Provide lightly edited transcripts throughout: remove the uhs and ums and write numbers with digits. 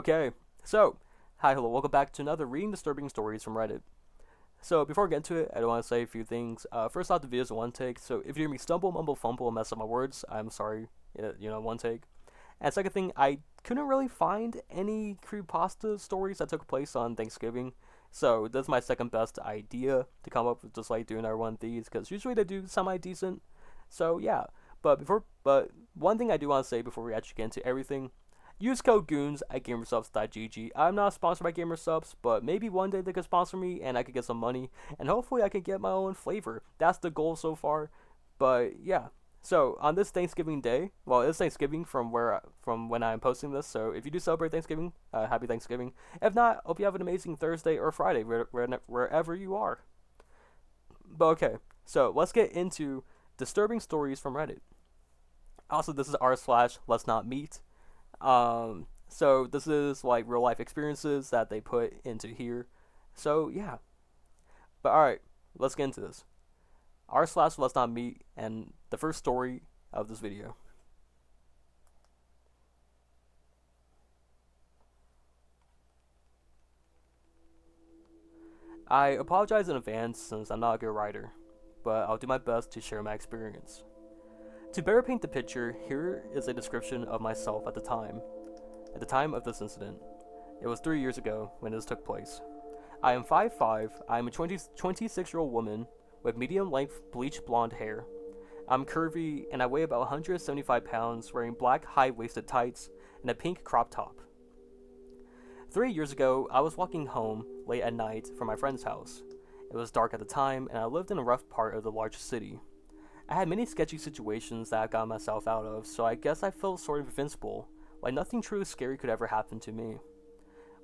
Okay, so, hi, hello, welcome back to another Reading Disturbing Stories from Reddit. So, before I get into it, I do want to say a few things. First off, the video's one take, so if you hear me stumble, mumble, fumble, and mess up my words, I'm sorry, one take. And second thing, I couldn't really find any creepypasta stories that took place on Thanksgiving, so that's my second best idea to come up with, just like doing another one of these, because usually they do semi-decent. So, yeah. But one thing I do want to say before we actually get into everything. Use code GOONS at gamersubs.gg. I'm not sponsored by Gamersubs, but maybe one day they could sponsor me and I could get some money, and hopefully I can get my own flavor. That's the goal so far. But yeah. So on this Thanksgiving day, well, it's Thanksgiving from when I'm posting this. So if you do celebrate Thanksgiving, happy Thanksgiving. If not, hope you have an amazing Thursday or Friday wherever you are. But okay, so let's get into disturbing stories from Reddit. Also, this is r/ let's not meet. So this is like real life experiences that they put into here. So yeah. But alright, let's get into this. R/ let's not meet, and the first story of this video. I apologize in advance since I'm not a good writer, but I'll do my best to share my experience. To better paint the picture, here is a description of myself at the time. At the time of this incident, it was 3 years ago when this took place. I am 5'5", I am a 26-year-old woman with medium-length bleach blonde hair. I'm curvy and I weigh about 175 pounds, wearing black high-waisted tights and a pink crop top. 3 years ago, I was walking home late at night from my friend's house. It was dark at the time and I lived in a rough part of the large city. I had many sketchy situations that I got myself out of, so I guess I felt sort of invincible, like nothing truly scary could ever happen to me.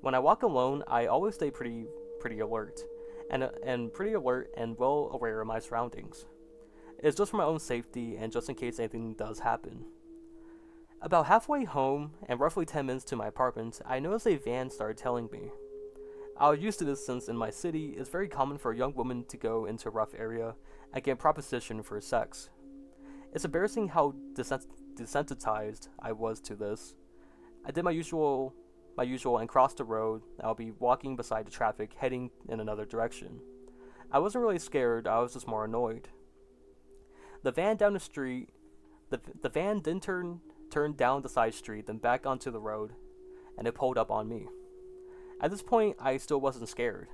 When I walk alone, I always stay pretty alert, and pretty alert and well aware of my surroundings. It's just for my own safety and just in case anything does happen. About halfway home and roughly 10 minutes to my apartment, I noticed a van started tailing me. I was used to this since in my city, it's very common for a young woman to go into a rough area and get propositioned for sex. It's embarrassing how desensitized I was to this. I did my usual and crossed the road. I'll be walking beside the traffic, heading in another direction. I wasn't really scared, I was just more annoyed. The van down the street, the van then turned down the side street, then back onto the road, and it pulled up on me. At this point, I still wasn't scared.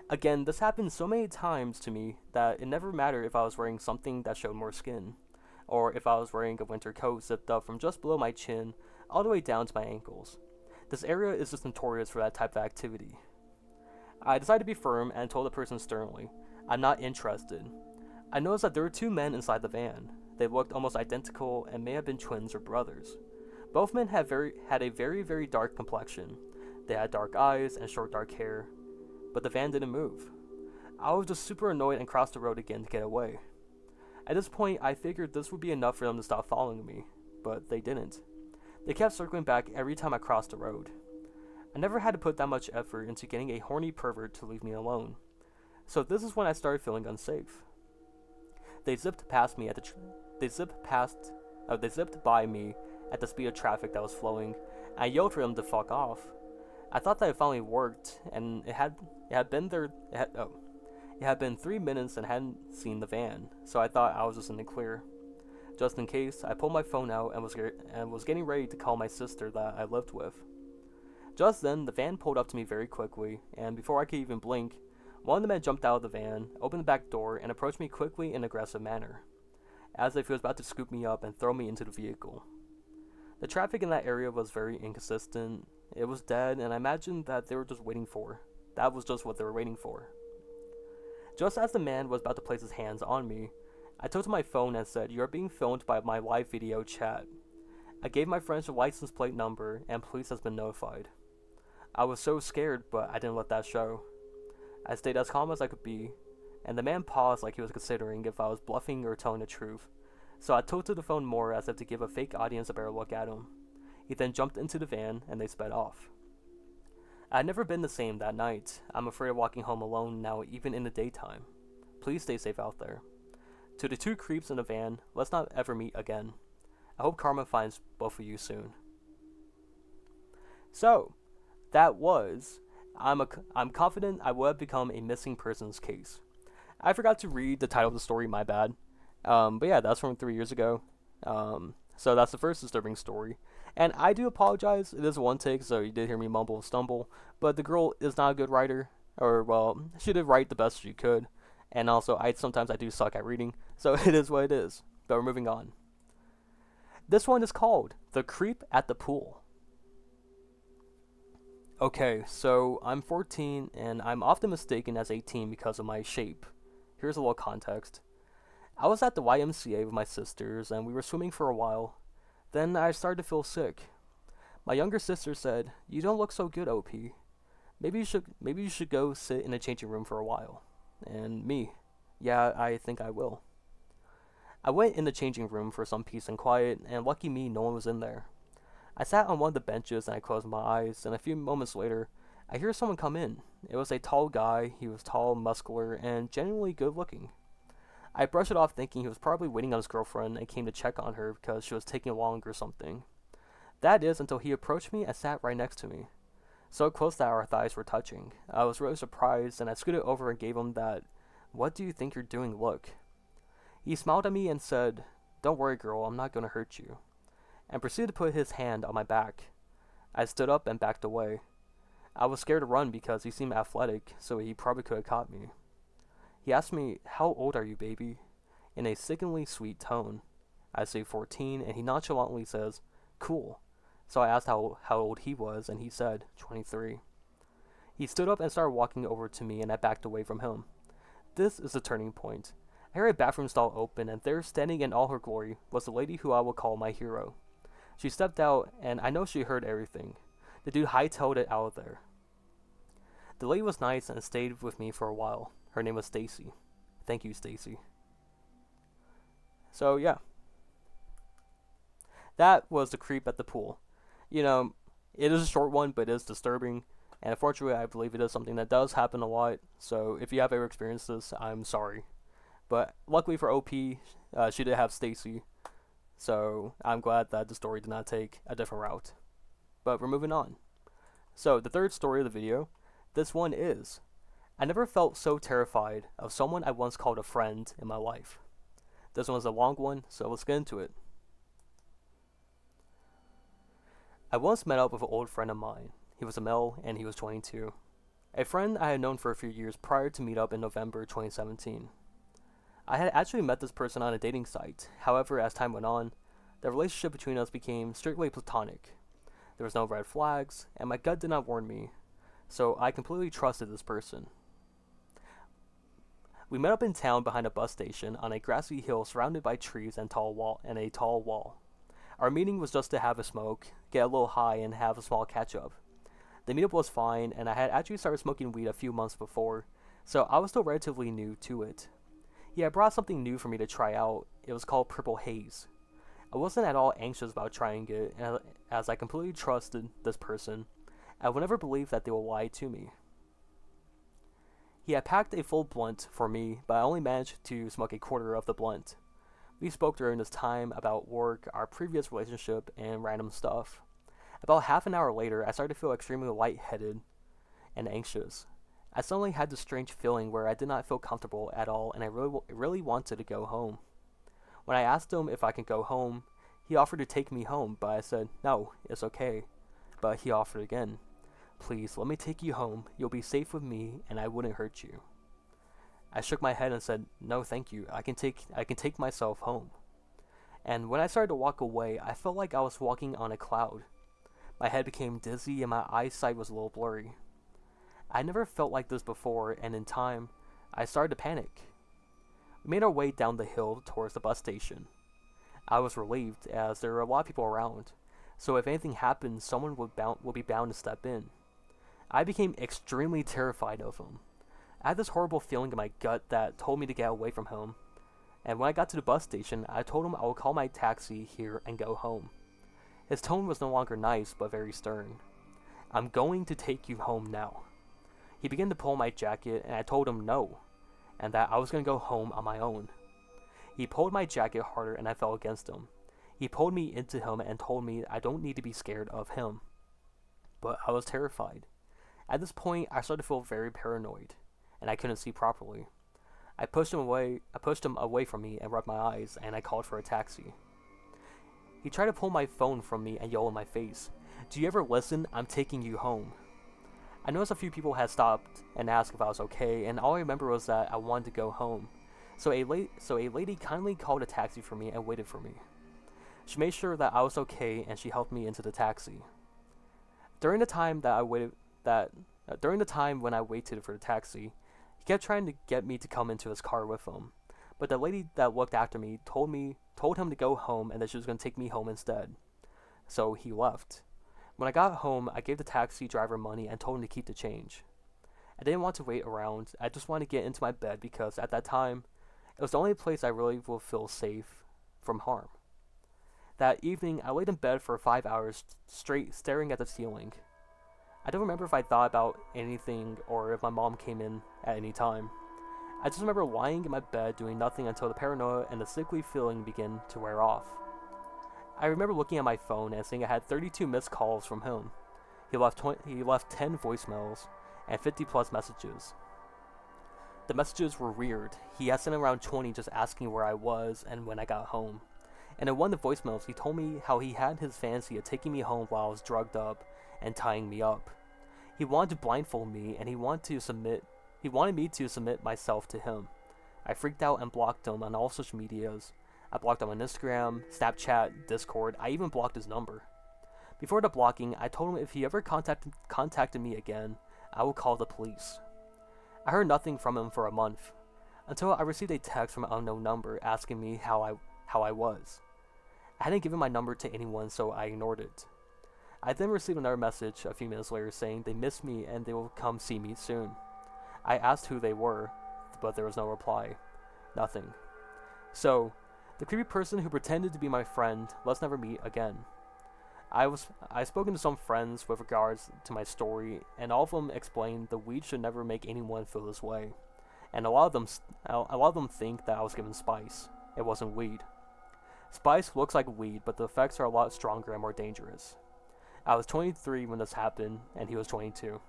Again, this happened so many times to me that it never mattered if I was wearing something that showed more skin, or if I was wearing a winter coat zipped up from just below my chin all the way down to my ankles. This area is just notorious for that type of activity. I decided to be firm and told the person sternly, I'm not interested. I noticed that there were two men inside the van. They looked almost identical and may have been twins or brothers. Both men had a very dark complexion. They had dark eyes and short dark hair, but the van didn't move. I was just super annoyed and crossed the road again to get away. At this point, I figured this would be enough for them to stop following me, but they didn't. They kept circling back every time I crossed the road. I never had to put that much effort into getting a horny pervert to leave me alone. So this is when I started feeling unsafe. They zipped by me at the speed of traffic that was flowing, and I yelled for them to fuck off. I thought that it finally worked, and it had been 3 minutes and hadn't seen the van, so I thought I was just in the clear. Just in case, I pulled my phone out and was getting ready to call my sister that I lived with. Just then, the van pulled up to me very quickly, and before I could even blink, one of the men jumped out of the van, opened the back door, and approached me quickly in an aggressive manner, as if he was about to scoop me up and throw me into the vehicle. The traffic in that area was very inconsistent. It was dead, and I imagined that they were just waiting for. That was just what they were waiting for. Just as the man was about to place his hands on me, I took to my phone and said, "You are being filmed by my live video chat." I gave my friends the license plate number, and police has been notified. I was so scared, but I didn't let that show. I stayed as calm as I could be, and the man paused like he was considering if I was bluffing or telling the truth, so I tilted the phone more as if to give a fake audience a better look at him. He then jumped into the van, and they sped off. I had never been the same that night. I'm afraid of walking home alone now, even in the daytime. Please stay safe out there. To the two creeps in the van, let's not ever meet again. I hope karma finds both of you soon. So, That was, I'm confident I would have become a missing persons case. I forgot to read the title of the story, my bad. But yeah, that's from 3 years ago. So that's the first disturbing story. And I do apologize, it is one take, so you did hear me mumble and stumble. But the girl is not a good writer, or well, she did write the best she could. And also, sometimes I do suck at reading, so it is what it is. But we're moving on. This one is called The Creep at the Pool. Okay, so I'm 14 and I'm often mistaken as 18 because of my shape. Here's a little context. I was at the YMCA with my sisters and we were swimming for a while. Then I started to feel sick. My younger sister said, "You don't look so good, OP. Maybe you should go sit in a changing room for a while." And me, "Yeah, I think I will." I went in the changing room for some peace and quiet, and lucky me, no one was in there. I sat on one of the benches and I closed my eyes, and a few moments later, I hear someone come in. It was a tall guy. He was tall, muscular, and genuinely good looking. I brushed it off thinking he was probably waiting on his girlfriend and came to check on her because she was taking long or something. That is until he approached me and sat right next to me. So close that our thighs were touching. I was really surprised and I scooted over and gave him that "What do you think you're doing" look. He smiled at me and said, "Don't worry, girl, I'm not going to hurt you," and proceeded to put his hand on my back. I stood up and backed away. I was scared to run because he seemed athletic, so he probably could have caught me. He asked me, "How old are you, baby?" in a sickeningly sweet tone. I say 14, and he nonchalantly says, "Cool." So I asked how old he was, and he said, 23. He stood up and started walking over to me, and I backed away from him. This is the turning point. I heard a bathroom stall open, and there, standing in all her glory, was the lady who I will call my hero. She stepped out, and I know she heard everything. The dude hightailed it out of there. The lady was nice and stayed with me for a while. Her name was Stacy. Thank you, Stacy. So yeah, that was The Creep at the Pool. You know, it is a short one, but it is disturbing. And unfortunately, I believe it is something that does happen a lot. So if you have ever experienced this, I'm sorry. But luckily for OP, she did have Stacy. So I'm glad that the story did not take a different route. But we're moving on. So the third story of the video, this one is, I never felt so terrified of someone I once called a friend in my life. This one's a long one, so let's get into it. I once met up with an old friend of mine. He was a male and he was 22. A friend I had known for a few years prior to meet up in November 2017. I had actually met this person on a dating site. However, as time went on, the relationship between us became strictly platonic. There was no red flags, and my gut did not warn me, so I completely trusted this person. We met up in town behind a bus station on a grassy hill surrounded by trees and a tall wall. Our meeting was just to have a smoke, get a little high, and have a small catch-up. The meetup was fine, and I had actually started smoking weed a few months before, so I was still relatively new to it. He had brought something new for me to try out. It was called Purple Haze. I wasn't at all anxious about trying it, as I completely trusted this person. I would never believe that they will lie to me. He had packed a full blunt for me, but I only managed to smoke a quarter of the blunt. We spoke during this time about work, our previous relationship, and random stuff. About half an hour later, I started to feel extremely lightheaded and anxious. I suddenly had this strange feeling where I did not feel comfortable at all, and I really wanted to go home. When I asked him if I could go home, he offered to take me home, but I said, "No, it's okay." But he offered again. "Please, let me take you home. You'll be safe with me, and I wouldn't hurt you." I shook my head and said, "No, thank you. I can take myself home." And when I started to walk away, I felt like I was walking on a cloud. My head became dizzy and my eyesight was a little blurry. I never felt like this before, and in time, I started to panic. We made our way down the hill towards the bus station. I was relieved, as there were a lot of people around, so if anything happened, someone would be bound to step in. I became extremely terrified of him. I had this horrible feeling in my gut that told me to get away from him, and when I got to the bus station, I told him I would call my taxi here and go home. His tone was no longer nice, but very stern. "I'm going to take you home now." He began to pull my jacket, and I told him no, and that I was going to go home on my own. He pulled my jacket harder, and I fell against him. He pulled me into him and told me I don't need to be scared of him. but I was terrified. At this point, I started to feel very paranoid, and I couldn't see properly. I pushed him away from me and rubbed my eyes, and I called for a taxi. He tried to pull my phone from me and yell in my face, "Do you ever listen? I'm taking you home." I noticed a few people had stopped and asked if I was okay, and all I remember was that I wanted to go home. So a lady kindly called a taxi for me and waited for me. She made sure that I was okay, and she helped me into the taxi. During the time when I waited for the taxi, he kept trying to get me to come into his car with him, but the lady that looked after me told him to go home and that she was going to take me home instead. So he left. When I got home, I gave the taxi driver money and told him to keep the change. I didn't want to wait around. I just wanted to get into my bed because at that time, it was the only place I really would feel safe from harm. That evening, I laid in bed for 5 hours straight, staring at the ceiling. I don't remember if I thought about anything or if my mom came in at any time. I just remember lying in my bed doing nothing until the paranoia and the sickly feeling began to wear off. I remember looking at my phone and seeing I had 32 missed calls from him. He left 10 voicemails and 50 plus messages. The messages were weird. He had sent around 20 just asking where I was and when I got home. And in one of the voicemails, he told me how he had his fancy of taking me home while I was drugged up and tying me up. He wanted to blindfold me, and he wanted me to submit myself to him. I freaked out and blocked him on all social medias. I blocked him on Instagram, Snapchat, Discord. I even blocked his number. Before the blocking, I told him if he ever contacted me again, I would call the police. I heard nothing from him for a month, until I received a text from an unknown number asking me how I was. I hadn't given my number to anyone, so I ignored it. I then received another message a few minutes later saying they missed me and they will come see me soon. I asked who they were, but there was no reply. Nothing. So, the creepy person who pretended to be my friend, let's never meet again. I've spoken to some friends with regards to my story, and all of them explained the weed should never make anyone feel this way. And a lot of them think that I was given spice. It wasn't weed. Spice looks like weed, but the effects are a lot stronger and more dangerous. I was 23 when this happened, and he was 22.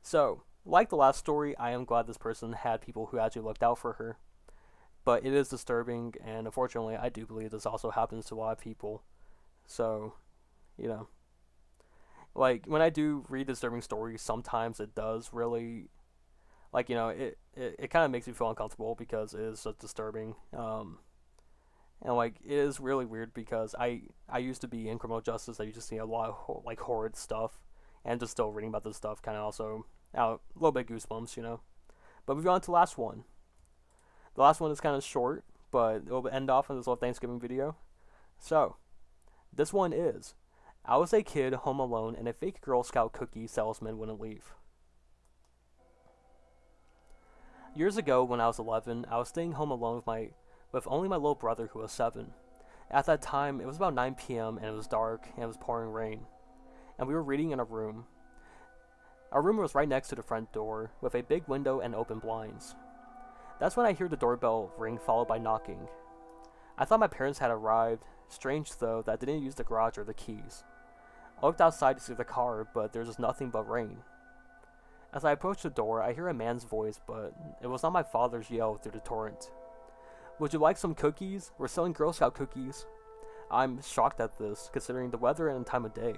So, like the last story, I am glad this person had people who actually looked out for her. But it is disturbing, and unfortunately, I do believe this also happens to a lot of people. So, like, when I do read disturbing stories, sometimes it does really, it kind of makes me feel uncomfortable because it is so disturbing. And like it is really weird because I used to be in criminal justice. I used to see a lot of horrid stuff, and just still reading about this stuff kind of also a little bit goosebumps. But moving on to the last one. The last one is kind of short, but it will end off in this little Thanksgiving video. So, this one is: I was a kid home alone, and a fake Girl Scout cookie salesman wouldn't leave. Years ago, when I was 11, I was staying home alone with only my little brother who was 7. At that time, it was about 9 p.m. and it was dark and it was pouring rain. And we were reading in a room. Our room was right next to the front door, with a big window and open blinds. That's when I hear the doorbell ring followed by knocking. I thought my parents had arrived. Strange though that they didn't use the garage or the keys. I looked outside to see the car, but there was just nothing but rain. As I approached the door, I hear a man's voice, but it was not my father's yell through the torrent. "Would you like some cookies? We're selling Girl Scout cookies." I'm shocked at this, considering the weather and the time of day.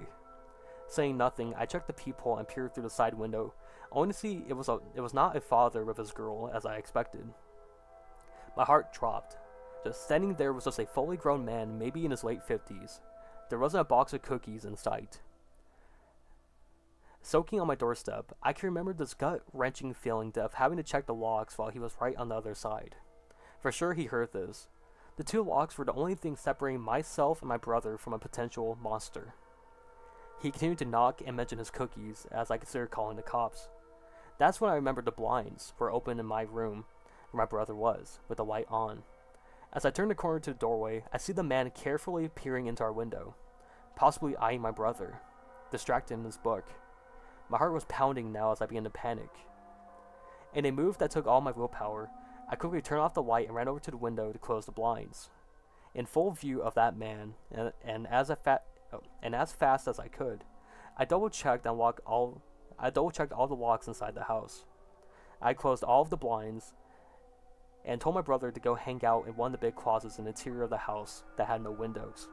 Saying nothing, I checked the peephole and peered through the side window, only to see it was not a father with his girl as I expected. My heart dropped. Just standing there was just a fully grown man, maybe in his late 50s. There wasn't a box of cookies in sight. Soaking on my doorstep, I can remember this gut-wrenching feeling of having to check the locks while he was right on the other side. For sure he heard this. The 2 locks were the only thing separating myself and my brother from a potential monster. He continued to knock and mention his cookies as I considered calling the cops. That's when I remembered the blinds were open in my room where my brother was, with the light on. As I turned the corner to the doorway, I see the man carefully peering into our window, possibly eyeing my brother, distracted in his book. My heart was pounding now as I began to panic. In a move that took all my willpower, I quickly turned off the light and ran over to the window to close the blinds. In full view of that man, and as and as fast as I could. I double checked and locked all. I double checked all the locks inside the house. I closed all of the blinds and told my brother to go hang out in one of the big closets in the interior of the house that had no windows.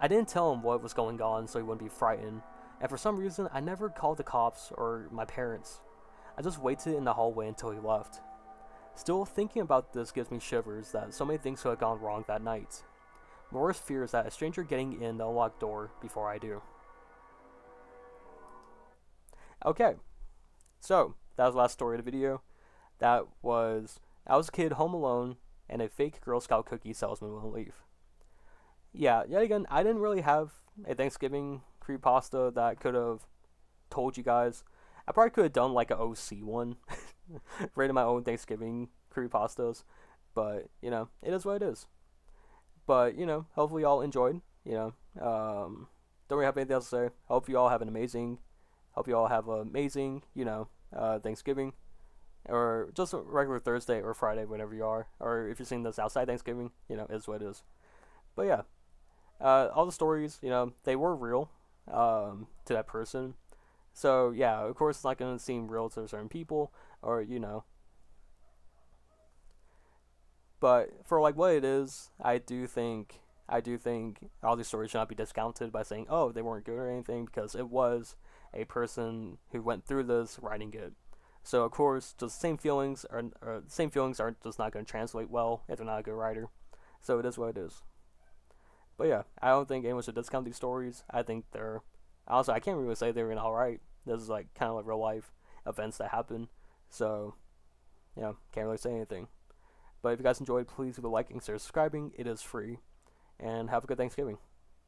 I didn't tell him what was going on so he wouldn't be frightened, and for some reason I never called the cops or my parents. I just waited in the hallway until he left. Still, thinking about this gives me shivers that so many things could have gone wrong that night. My worst fear is that a stranger getting in the unlocked door before I do. Okay, so that was the last story of the video. That was I was a kid home alone and a fake Girl Scout cookie salesman wouldn't leave. Yeah, yet again, I didn't really have a Thanksgiving creepypasta that I could have told you guys. I probably could have done like an OC one, rated my own Thanksgiving creepypastas, but it is what it is. But hopefully y'all enjoyed. Don't really have anything else to say. Hope you all have an amazing. Hope you all have an amazing, Thanksgiving, or just a regular Thursday or Friday, whenever you are, or if you're seeing this outside Thanksgiving, is what it is. But yeah, all the stories, they were real, to that person. So yeah, of course, it's not gonna seem real to certain people, or But for like what it is, I do think all these stories should not be discounted by saying, oh, they weren't good or anything, because it was a person who went through this writing it. So of course, just same feelings are just not going to translate well if they're not a good writer. So it is what it is. But yeah, I don't think anyone should discount these stories. I think they're also I can't really say they're in all right. This is like kind of like real life events that happen. So can't really say anything. But if you guys enjoyed, please leave a like and consider subscribing. It is free. And have a good Thanksgiving.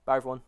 Bye, everyone.